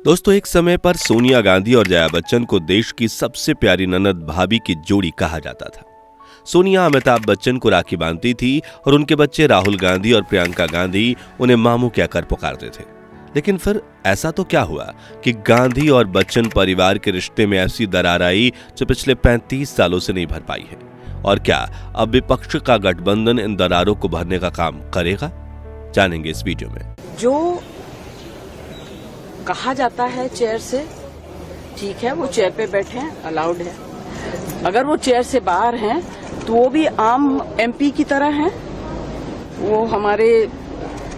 दोस्तों, एक समय पर सोनिया गांधी और जया बच्चन को देश की सबसे प्यारी ननद भाभी की जोड़ी कहा जाता था। सोनिया अमिताभ बच्चन को राखी बांधती थी और उनके बच्चे राहुल गांधी और प्रियंका गांधी उन्हें मामू कहकर पुकारते थे। लेकिन फिर ऐसा तो क्या हुआ कि गांधी और बच्चन परिवार के रिश्ते में ऐसी दरार आई जो पिछले 35 सालों से नहीं भर पाई है। और क्या अब विपक्ष का गठबंधन इन दरारों को भरने का काम करेगा? जानेंगे इस वीडियो में। जो कहा जाता है चेयर से, ठीक है, वो चेयर पे बैठे हैं, अलाउड है। अगर वो चेयर से बाहर हैं तो वो भी आम एमपी की तरह हैं, वो हमारे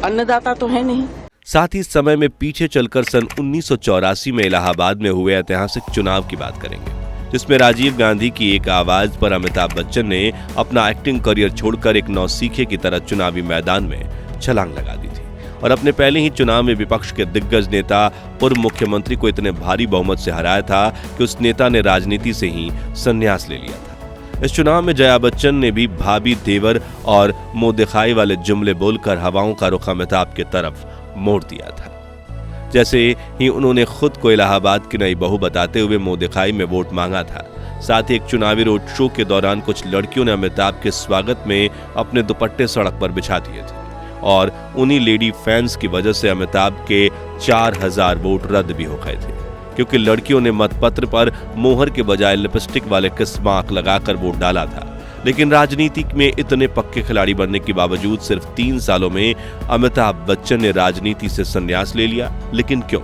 अन्नदाता तो है नहीं। साथ ही समय में पीछे चलकर सन 1984 में इलाहाबाद में हुए ऐतिहासिक चुनाव की बात करेंगे, जिसमें राजीव गांधी की एक आवाज पर अमिताभ बच्चन ने अपना एक्टिंग करियर छोड़कर एक नौसीखे की तरह चुनावी मैदान में छलांग लगा दी थी और अपने पहले ही चुनाव में विपक्ष के दिग्गज नेता पूर्व मुख्यमंत्री को इतने भारी बहुमत से हराया था कि उस नेता ने राजनीति से ही संन्यास ले लिया था। इस चुनाव में जया बच्चन ने भी भाभी, देवर और मुंह दिखाई वाले जुमले बोलकर हवाओं का रुख अमिताभ की तरफ मोड़ दिया था। जैसे ही उन्होंने खुद को इलाहाबाद की नई बहू बताते हुए मुंह दिखाई में वोट मांगा था, साथ ही एक चुनावी रोड शो के दौरान कुछ लड़कियों ने अमिताभ के स्वागत में अपने दुपट्टे सड़क पर बिछा दिए थे और उन्हीं लेडी फैंस की वजह से अमिताभ के 4000 वोट रद्द भी हो गए थे, क्योंकि लड़कियों ने मतपत्र पर मोहर के बजाय लिपस्टिक वाले किस मार्क लगाकर वोट डाला था। लेकिन राजनीति में इतने पक्के खिलाड़ी बनने के बावजूद सिर्फ 3 सालों में अमिताभ बच्चन ने राजनीति से संन्यास ले लिया। लेकिन क्यों?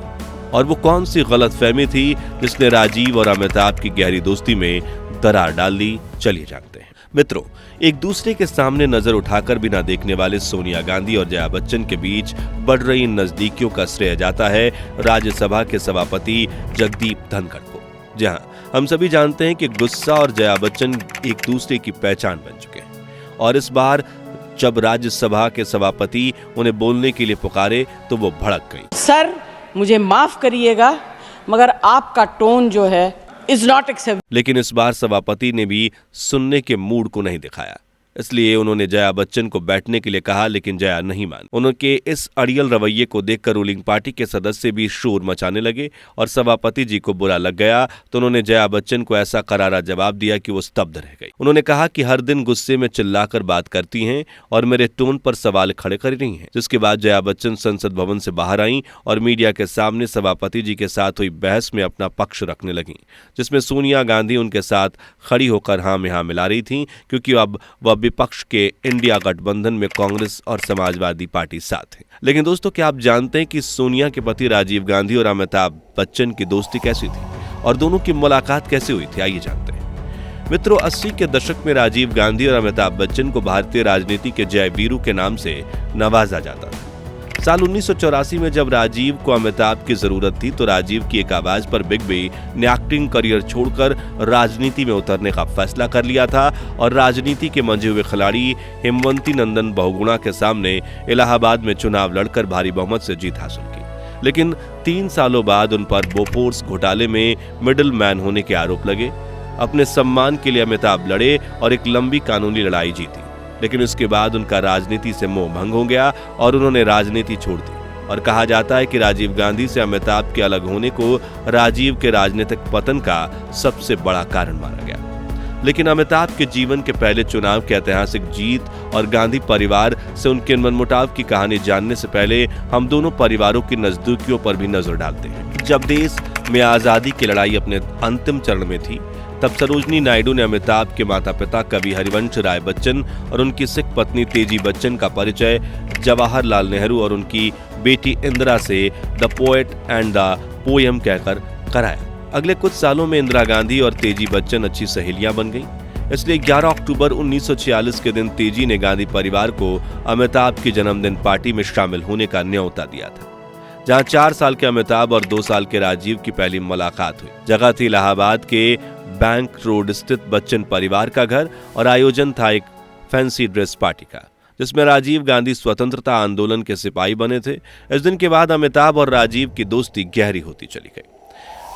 और वो कौन सी गलतफहमी थी जिसने राजीव और अमिताभ की गहरी दोस्ती में दरार डाल दी? चलिए जानते हैं। मित्रों, एक दूसरे के सामने नजर उठाकर बिना देखने वाले सोनिया गांधी और जया बच्चन के बीच बढ़ रही नजदीकियों का श्रेय जाता है राज्यसभा के सभापति जगदीप धनखड़ को। जहां हम सभी जानते हैं कि गुस्सा और जया बच्चन एक दूसरे की पहचान बन चुके हैं और इस बार जब राज्यसभा के सभापति उन्हें बोलने के लिए पुकारे तो वो भड़क गई। सर, मुझे माफ करिएगा, मगर आपका टोन जो है इज नॉट एक्सेप्ट। लेकिन इस बार सभापति ने भी सुनने के मूड को नहीं दिखाया, इसलिए उन्होंने जया बच्चन को बैठने के लिए कहा, लेकिन जया नहीं मानी। उनके इस अड़ियल रवैये को देखकर रूलिंग पार्टी के सदस्य भी शोर मचाने लगे और सभापति जी को बुरा लग गया तो उन्होंने जया बच्चन को ऐसा करारा जवाब दिया कि वो स्तब्ध रह गई। उन्होंने कहा कि हर दिन गुस्से में चिल्लाकर बात करती हैं और मेरे टोन पर सवाल खड़े कर रही हैं। जिसके बाद जया बच्चन संसद भवन से बाहर आईं और मीडिया के सामने सभापति जी के साथ हुई बहस में अपना पक्ष रखने लगीं, जिसमें सोनिया गांधी उनके साथ खड़ी होकर हाँ में हाँ मिला रही थी, क्योंकि अब वह विपक्ष के इंडिया गठबंधन में कांग्रेस और समाजवादी पार्टी साथ है। लेकिन दोस्तों, क्या आप जानते हैं कि सोनिया के पति राजीव गांधी और अमिताभ बच्चन की दोस्ती कैसी थी और दोनों की मुलाकात कैसे हुई थी? आइए जानते हैं। मित्रों, 80 के दशक में राजीव गांधी और अमिताभ बच्चन को भारतीय राजनीति के जय वीरू के नाम से नवाजा जाता था। साल 1984 में जब राजीव को अमिताभ की जरूरत थी तो राजीव की एक आवाज पर बिग बी ने एक्टिंग करियर छोड़कर राजनीति में उतरने का फैसला कर लिया था और राजनीति के मंजे हुए खिलाड़ी हेमवंती नंदन बहुगुणा के सामने इलाहाबाद में चुनाव लड़कर भारी बहुमत से जीत हासिल की। लेकिन 3 सालों बाद उन पर बोफोर्स घोटाले में मिडिल मैन होने के आरोप लगे। अपने सम्मान के लिए अमिताभ लड़े और एक लंबी कानूनी लड़ाई जीती, लेकिन उसके बाद उनका राजनीति से मोह भंग हो गया और उन्होंने राजनीति छोड़ दी। और कहा जाता है कि राजीव गांधी से अमिताभ के अलग होने को राजीव के राजनीतिक पतन का सबसे बड़ा कारण माना गया। लेकिन अमिताभ के जीवन के पहले चुनाव की ऐतिहासिक जीत और गांधी परिवार से उनके मनमुटाव की कहानी जानने से पहले हम दोनों परिवारों की नजदीकियों पर भी नजर डालते हैं। जब देश में आजादी की लड़ाई अपने अंतिम चरण में थी, तब सरोजनी नायडू ने अमिताभ के माता पिता कवि हरिवंश राय बच्चन और उनकी सिख पत्नी तेजी बच्चन का परिचय जवाहरलाल नेहरू और उनकी बेटी इंदिरा से the poet and the poem कहकर कराया। अगले कुछ सालों में इंदिरा गांधी और तेजी बच्चन अच्छी सहेलियां बन गईं। इसलिए 11 अक्टूबर 1946 के दिन तेजी ने गांधी परिवार को अमिताभ की जन्मदिन पार्टी में शामिल होने का न्योता दिया था, जहां 4 साल के अमिताभ और 2 साल के राजीव की पहली मुलाकात हुई। जगह थी इलाहाबाद के बैंक रोड स्थित बच्चन परिवार का घर और आयोजन था एक फैंसी ड्रेस पार्टी का, जिसमें राजीव गांधी स्वतंत्रता आंदोलन के सिपाही बने थे। इस दिन के बाद अमिताभ और राजीव की दोस्ती गहरी होती चली गई।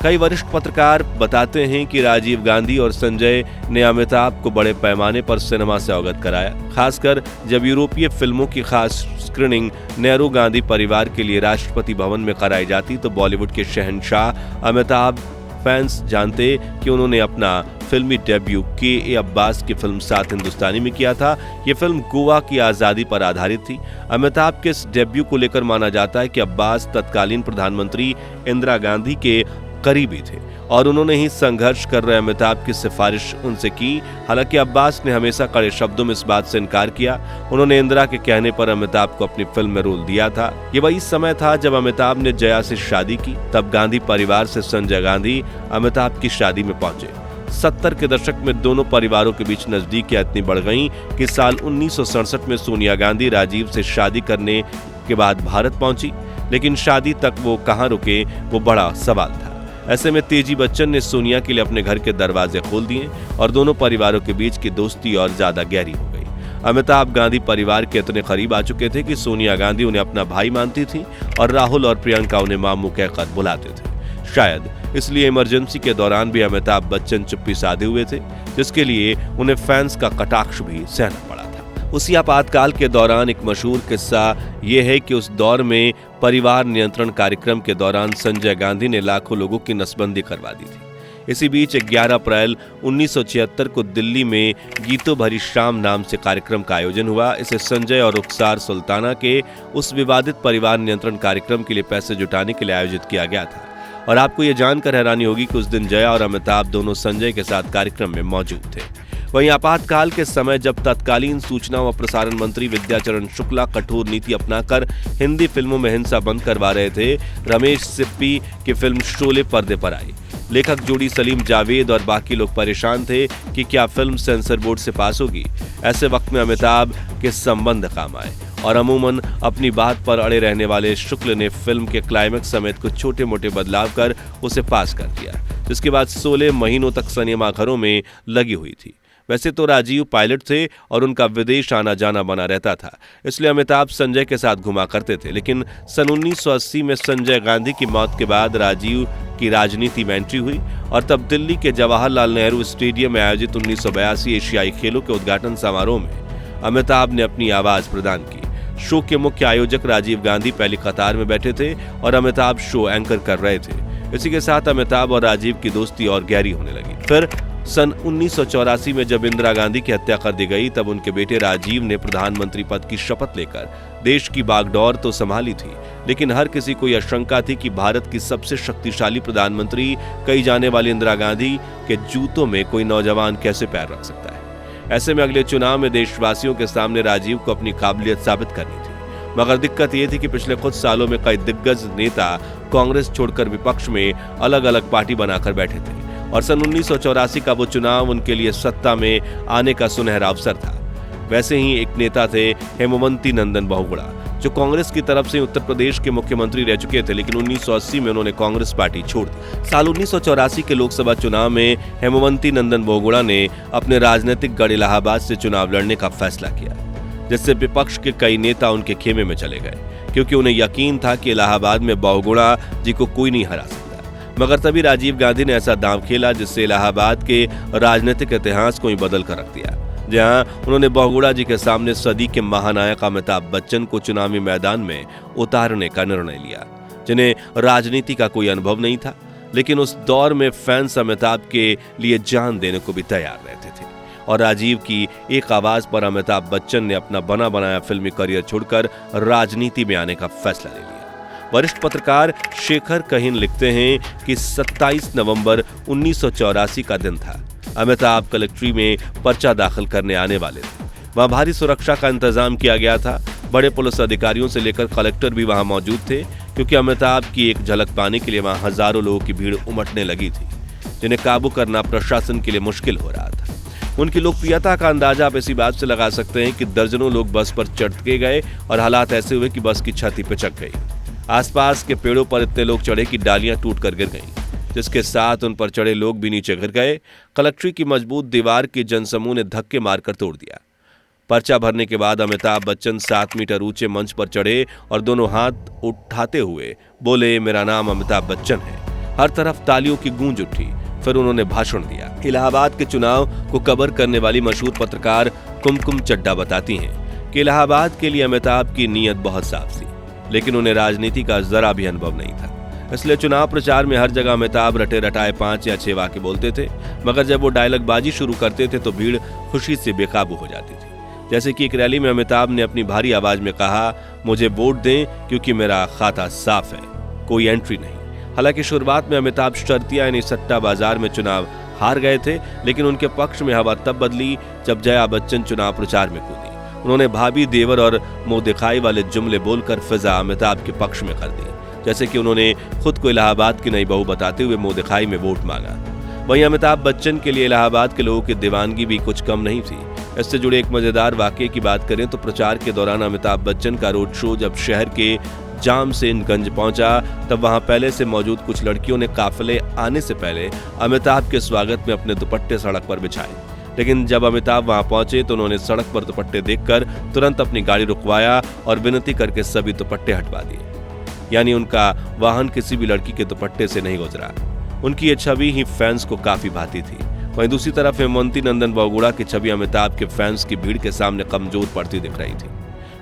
कई वरिष्ठ पत्रकार बताते हैं कि राजीव गांधी और संजय ने अमिताभ को बड़े पैमाने पर सिनेमा से अवगत कराया, खासकर जब यूरोपीय फिल्मों की खास स्क्रीनिंग नेहरू गांधी परिवार के लिए राष्ट्रपति भवन में कराई जाती तो बॉलीवुड के शहंशाह अमिताभ फैंस जानते कि उन्होंने अपना फिल्मी डेब्यू के अब्बास की फिल्म सात हिंदुस्तानी में किया था। ये फिल्म गोवा की आजादी पर आधारित थी। अमिताभ के इस डेब्यू को लेकर माना जाता है कि अब्बास तत्कालीन प्रधानमंत्री इंदिरा गांधी के करीबी थे और उन्होंने ही संघर्ष कर रहे अमिताभ की सिफारिश उनसे की। हालांकि अब्बास ने हमेशा कड़े शब्दों में इस बात से इनकार किया। उन्होंने इंदिरा के कहने पर अमिताभ को अपनी फिल्म में रोल दिया था। ये वही समय था जब अमिताभ ने जया से शादी की। तब गांधी परिवार से संजय गांधी अमिताभ की शादी में पहुंचे। 70 के दशक में दोनों परिवारों के बीच नजदीकियां इतनी बढ़ गईं कि साल 1967 में सोनिया गांधी राजीव से शादी करने के बाद भारत पहुंची, लेकिन शादी तक वो कहां रुके वो बड़ा सवाल था। ऐसे में तेजी बच्चन ने सोनिया के लिए अपने घर के दरवाजे खोल दिए और दोनों परिवारों के बीच की दोस्ती और ज्यादा गहरी हो गई। अमिताभ गांधी परिवार के इतने करीब आ चुके थे कि सोनिया गांधी उन्हें अपना भाई मानती थी और राहुल और प्रियंका उन्हें मामू कहकर बुलाते थे। शायद इसलिए इमरजेंसी के दौरान भी अमिताभ बच्चन चुप्पी साधे हुए थे, जिसके लिए उन्हें फैंस का कटाक्ष भी सहना पड़ा था। उसी आपातकाल के दौरान एक मशहूर किस्सा यह है कि उस दौर में परिवार नियंत्रण कार्यक्रम के दौरान संजय गांधी ने लाखों लोगों की नसबंदी करवा दी थी। इसी बीच 11 अप्रैल 1976 को दिल्ली में गीतों भरी शाम नाम से कार्यक्रम का आयोजन हुआ। इसे संजय और रुखसार सुल्ताना के उस विवादित परिवार नियंत्रण कार्यक्रम के लिए पैसे जुटाने के लिए आयोजित किया गया था। और आपको ये जानकर हैरानी होगी कि उस दिन जया और अमिताभ दोनों संजय के साथ कार्यक्रम में मौजूद थे। वहीं आपातकाल के समय जब तत्कालीन सूचना व प्रसारण मंत्री विद्याचरण शुक्ला कठोर नीति अपनाकर हिंदी फिल्मों में हिंसा बंद करवा रहे थे, रमेश सिप्पी की फिल्म शोले पर्दे पर आई। लेखक जोड़ी सलीम जावेद और बाकी लोग परेशान थे कि क्या फिल्म सेंसर बोर्ड से पास होगी। ऐसे वक्त में अमिताभ के संबंध काम आए और अमूमन अपनी बात पर अड़े रहने वाले शुक्ल ने फिल्म के क्लाइमेक्स समेत कुछ छोटे मोटे बदलाव कर उसे पास कर दिया, जिसके बाद 16 महीनों तक सिनेमाघरों में लगी हुई थी। वैसे तो राजीव पायलट थे और उनका विदेश आना जाना बना रहता था, इसलिए अमिताभ संजय के साथ घुमा करते थे। लेकिन सन 1980 में संजय गांधी की मौत के बाद राजीव की राजनीति में एंट्री हुई और तब दिल्ली के जवाहरलाल नेहरू स्टेडियम में आयोजित 1982 एशियाई खेलों के उद्घाटन समारोह में अमिताभ ने अपनी आवाज प्रदान की। शो के मुख्य आयोजक राजीव गांधी पहली कतार में बैठे थे और अमिताभ शो एंकर कर रहे थे। इसी के साथ अमिताभ और राजीव की दोस्ती और गहरी होने लगी। फिर सन 1984 में जब इंदिरा गांधी की हत्या कर दी गई, तब उनके बेटे राजीव ने प्रधानमंत्री पद की शपथ लेकर देश की बागडोर तो संभाली थी, लेकिन हर किसी को यह शंका थी कि भारत की सबसे शक्तिशाली प्रधानमंत्री कही जाने वाली इंदिरा गांधी के जूतों में कोई नौजवान कैसे पैर रख सकता है। ऐसे में अगले चुनाव में देशवासियों के सामने राजीव को अपनी काबिलियत साबित करनी थी। मगर दिक्कत यह थी कि पिछले कुछ सालों में कई दिग्गज नेता कांग्रेस छोड़कर विपक्ष में अलग अलग पार्टी बनाकर बैठे थे और सन 1984 का वो चुनाव उनके लिए सत्ता में आने का सुनहरा अवसर था। वैसे ही एक नेता थे हेमवंती नंदन बहुगुणा, जो कांग्रेस की तरफ से उत्तर प्रदेश के मुख्यमंत्री रह चुके थे, लेकिन 1980 में उन्होंने कांग्रेस पार्टी छोड़ दी। साल 1984 के लोकसभा चुनाव में हेमवंती नंदन बहुगुणा ने अपने राजनीतिक गढ़ इलाहाबाद से चुनाव लड़ने का फैसला किया, जिससे विपक्ष के कई नेता उनके खेमे में चले गए, क्योंकि उन्हें यकीन था कि इलाहाबाद में बहुगुणा जी को कोई नहीं हरा सकता। मगर तभी राजीव गांधी ने ऐसा दांव खेला जिससे इलाहाबाद के राजनीतिक इतिहास को ही बदल कर रख दिया, जहां उन्होंने बहुगुणा जी के सामने सदी के महानायक अमिताभ बच्चन को चुनावी मैदान में उतारने का निर्णय लिया, जिन्हें राजनीति का कोई अनुभव नहीं था, लेकिन उस दौर में फैंस अमिताभ के लिए जान देने को भी तैयार रहते थे। और राजीव की एक आवाज पर अमिताभ बच्चन ने अपना बना बनाया फिल्मी करियर छोड़कर राजनीति में आने का फैसला ले लिया। वरिष्ठ पत्रकार शेखर कहिन लिखते हैं कि 27 नवंबर 1984 का दिन था। अमिताभ कलेक्ट्री में पर्चा दाखिल करने आने वाले थे। वहां भारी सुरक्षा का इंतजाम किया गया था। बड़े पुलिस अधिकारियों से लेकर कलेक्टर भी वहां मौजूद थे, क्योंकि अमिताभ की एक झलक पाने के लिए वहां हजारों लोगों की भीड़ उमटने लगी थी, जिन्हें काबू करना प्रशासन के लिए मुश्किल हो रहा था। उनकी लोकप्रियता का अंदाजा आप इसी बात से लगा सकते हैं कि दर्जनों लोग बस पर चढ़ गए और हालात ऐसे हुए कि बस की छत ही पिचक गई। आसपास के पेड़ों पर इतने लोग चढ़े कि डालियां टूटकर गिर गईं, जिसके साथ उन पर चढ़े लोग भी नीचे गिर गए। कलेक्ट्री की मजबूत दीवार के जनसमूह ने धक्के मारकर तोड़ दिया। पर्चा भरने के बाद अमिताभ बच्चन 7 मीटर ऊंचे मंच पर चढ़े और दोनों हाथ उठाते हुए बोले, मेरा नाम अमिताभ बच्चन है। हर तरफ तालियों की गूंज उठी। फिर उन्होंने भाषण दिया। इलाहाबाद के चुनाव को कवर करने वाली मशहूर पत्रकार कुमकुम चड्ढा बताती हैं कि इलाहाबाद के लिए अमिताभ की नीयत बहुत साफ थी, लेकिन उन्हें राजनीति का जरा भी अनुभव नहीं था। इसलिए चुनाव प्रचार में हर जगह अमिताभ रटे रटाए 5 या 6 वाक्य बोलते थे, मगर जब वो डायलॉग बाजी शुरू करते थे तो भीड़ खुशी से बेकाबू हो जाती थी। जैसे कि एक रैली में अमिताभ ने अपनी भारी आवाज में कहा, मुझे वोट दें क्योंकि मेरा खाता साफ है, कोई एंट्री नहीं। हालांकि शुरुआत में अमिताभ शर्तिया यानी सट्टा बाजार में चुनाव हार गए थे, लेकिन उनके पक्ष में हवा तब बदली जब जया बच्चन चुनाव प्रचार में कूदी। उन्होंने भाभी, देवर और मुंह दिखाई वाले जुमले बोलकर फिजा अमिताभ के पक्ष में कर दी। जैसे कि उन्होंने खुद को इलाहाबाद की नई बहू बताते हुए मुंह दिखाई में वोट मांगा। वहीं अमिताभ बच्चन के लिए इलाहाबाद के लोगों की दीवानगी भी कुछ कम नहीं थी। इससे जुड़े एक मजेदार वाकये की बात करें तो प्रचार के दौरान अमिताभ बच्चन का रोड शो जब शहर के जाम सेनगंज पहुंचा, तब वहां पहले से मौजूद कुछ लड़कियों ने काफिले आने से पहले अमिताभ के स्वागत में अपने दुपट्टे सड़क पर बिछाए। लेकिन जब अमिताभ वहां पहुंचे तो उन्होंने सड़क पर दुपट्टे देखकर तुरंत अपनी गाड़ी रुकवाया और विनती करके सभी दुपट्टे हटवा दिए। यानी उनका वाहन किसी भी लड़की के दुपट्टे से नहीं गुजरा। उनकी ये छवि ही फैंस को काफी भाती थी। वहीं दूसरी तरफ हेमवंती नंदन बहुगुणा की छवि अमिताभ के फैंस की भीड़ के सामने कमजोर पड़ती दिख रही थी।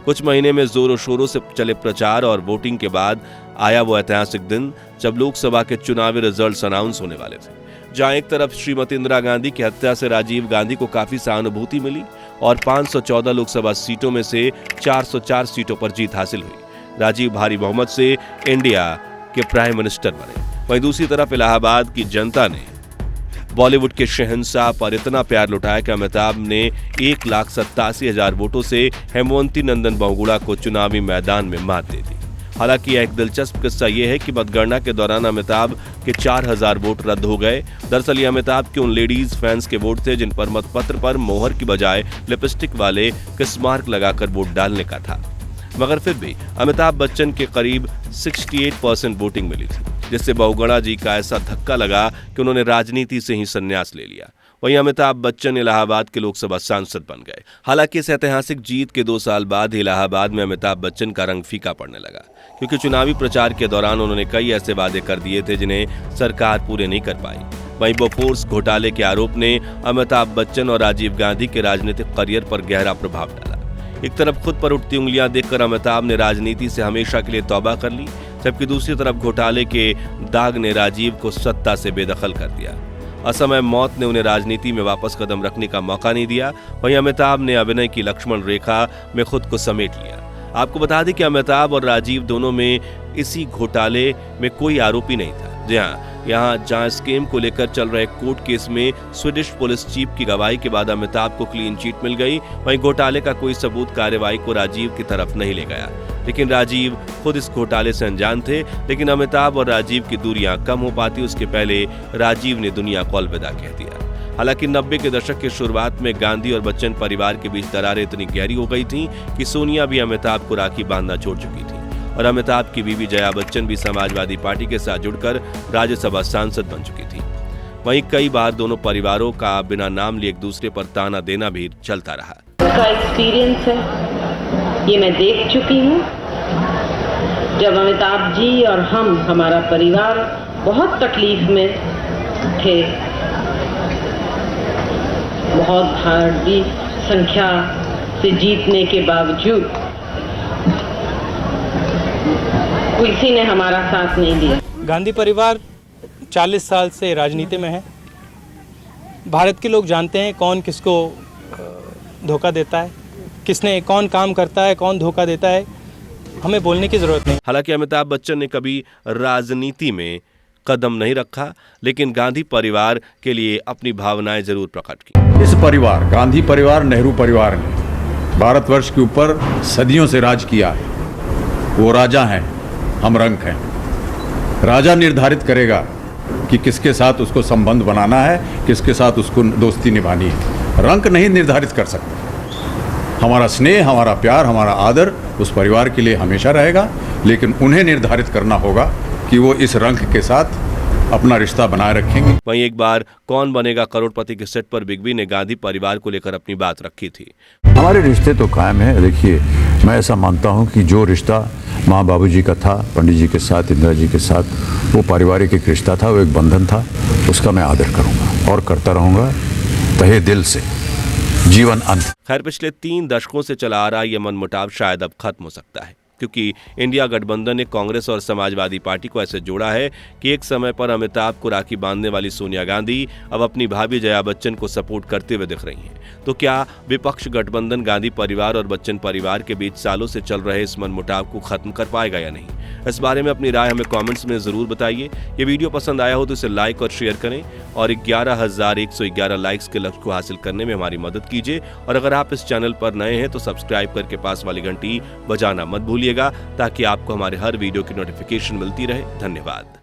कुछ महीने में जोरों शोरों से चले प्रचार और वोटिंग के बाद आया वो ऐतिहासिक दिन जब लोकसभा के चुनावी रिजल्ट्स अनाउंस होने वाले थे, जहां एक तरफ श्रीमती इंदिरा गांधी की हत्या से राजीव गांधी को काफी सहानुभूति मिली और 514 लोकसभा सीटों में से 404 सीटों पर जीत हासिल हुई। राजीव भारी बहुमत से इंडिया के प्राइम मिनिस्टर बने। वहीं दूसरी तरफ इलाहाबाद की जनता ने बॉलीवुड के शहंशाह पर इतना प्यार लुटाया कि अमिताभ ने 1,87,000 वोटों से हेमवंती नंदन बहुगुणा को चुनावी मैदान में मात दे दी। हालांकि एक दिलचस्प किस्सा यह है कि मतगणना के दौरान अमिताभ के 4,000 वोट रद्द हो गए। दरअसल ये अमिताभ के उन लेडीज फैंस के वोट थे जिन पर मतपत्र पर मोहर की बजाय लिपस्टिक वाले किस मार्क लगाकर वोट डालने का था। मगर फिर भी अमिताभ बच्चन के करीब 68% वोटिंग मिली थी, जिससे बहुगुणा जी का ऐसा धक्का लगा कि उन्होंने राजनीति से ही संन्यास ले लिया। वहीं अमिताभ बच्चन इलाहाबाद के लोकसभा सांसद बन गए। हालांकि इस ऐतिहासिक जीत के 2 साल बाद ही इलाहाबाद में अमिताभ बच्चन का रंग फीका पड़ने लगा, क्योंकि चुनावी प्रचार के दौरान उन्होंने कई ऐसे वादे कर दिए थे जिन्हें सरकार पूरे नहीं कर पाई। वहीं बोफोर्स घोटाले के आरोप ने अमिताभ बच्चन और राजीव गांधी के राजनीतिक करियर पर गहरा प्रभाव डाला। एक तरफ खुद पर उठती उंगलियां देखकर अमिताभ ने राजनीति से हमेशा के लिए तौबा कर ली, जबकि दूसरी तरफ घोटाले के दाग ने राजीव को सत्ता से बेदखल कर दिया। असमय मौत ने उन्हें राजनीति में वापस कदम रखने का मौका नहीं दिया। वहीं अमिताभ ने अभिनय की लक्ष्मण रेखा में खुद को समेट लिया। आपको बता दें कि अमिताभ और राजीव दोनों में इसी घोटाले में कोई आरोपी नहीं था। जी हाँ, जहां स्कीम को लेकर चल रहे कोर्ट केस में स्वीडिश पुलिस चीफ की गवाही के बाद अमिताभ को क्लीन चिट मिल गई। वहीं घोटाले का कोई सबूत कार्यवाही को राजीव की तरफ नहीं ले गया, लेकिन राजीव खुद इस घोटाले से अनजान थे। लेकिन अमिताभ और राजीव की दूरियां कम हो पाती उसके पहले राजीव ने दुनिया को अलविदा कह दिया। हालांकि 90 के दशक की शुरुआत में गांधी और बच्चन परिवार के बीच दरारें इतनी गहरी हो गई थीं कि सोनिया भी अमिताभ को राखी बांधना छोड़ चुकी थी और अमिताभ की बीवी जया बच्चन भी समाजवादी पार्टी के साथ जुड़कर राज्यसभा सांसद बन चुकी थी। वहीं कई बार दोनों परिवारों का बिना नाम लिए एक दूसरे पर ताना देना भी चलता रहा। उसका एक्सपीरियंस है, ये मैं देख चुकी हूँ। जब अमिताभ जी और हमारा परिवार बहुत तकलीफ में थे, बहुत भारी संख्या से जीतने के बावजूद किसी ने हमारा साथ नहीं दिया। गांधी परिवार 40 साल से राजनीति में है। भारत के लोग जानते हैं कौन किसको धोखा देता है, किसने कौन काम करता है, कौन धोखा देता है। हमें बोलने की जरूरत नहीं। हालांकि अमिताभ बच्चन ने कभी राजनीति में कदम नहीं रखा, लेकिन गांधी परिवार के लिए अपनी भावनाएं जरूर प्रकट की। इस परिवार, गांधी परिवार, नेहरू परिवार ने भारतवर्ष के ऊपर सदियों से राज किया है। वो राजा हैं, हम रंक हैं। राजा निर्धारित करेगा कि किसके साथ उसको संबंध बनाना है, किसके साथ उसको दोस्ती निभानी है। रंक नहीं निर्धारित कर सकता। हमारा स्नेह, हमारा प्यार, हमारा आदर उस परिवार के लिए हमेशा रहेगा, लेकिन उन्हें निर्धारित करना होगा कि वो इस रंक के साथ अपना रिश्ता बनाए रखेंगे। वहीं एक बार कौन बनेगा करोड़पति के सेट पर बिग बी ने गांधी परिवार को लेकर अपनी बात रखी थी। हमारे रिश्ते तो कायम है। देखिए, मैं ऐसा मानता हूं कि जो रिश्ता माँ बाबूजी का था, पंडित जी के साथ, इंदिरा जी के साथ, वो पारिवारिक एक रिश्ता था, वो एक बंधन था, उसका मैं आदर करूंगा और करता रहूंगा तहे दिल से जीवन अंत। खैर, पिछले 3 दशकों से चला आ रहा ये मनमुटाव शायद अब खत्म हो सकता है, क्योंकि इंडिया गठबंधन ने कांग्रेस और समाजवादी पार्टी को ऐसे जोड़ा है कि एक समय पर अमिताभ को राखी बांधने वाली सोनिया गांधी अब अपनी भाभी जया बच्चन को सपोर्ट करते हुए दिख रही हैं। तो क्या विपक्ष गठबंधन गांधी परिवार और बच्चन परिवार के बीच सालों से चल रहे इस मनमुटाव को खत्म कर पाएगा या नहीं? इस बारे में अपनी राय हमें कमेंट्स में जरूर बताइए। ये वीडियो पसंद आया हो तो इसे लाइक और शेयर करें और 11,111 लाइक्स के लक्ष्य को हासिल करने में हमारी मदद कीजिए। और अगर आप इस चैनल पर नए हैं तो सब्सक्राइब करके पास वाली घंटी बजाना मत भूलिएगा, ताकि आपको हमारे हर वीडियो की नोटिफिकेशन मिलती रहे। धन्यवाद।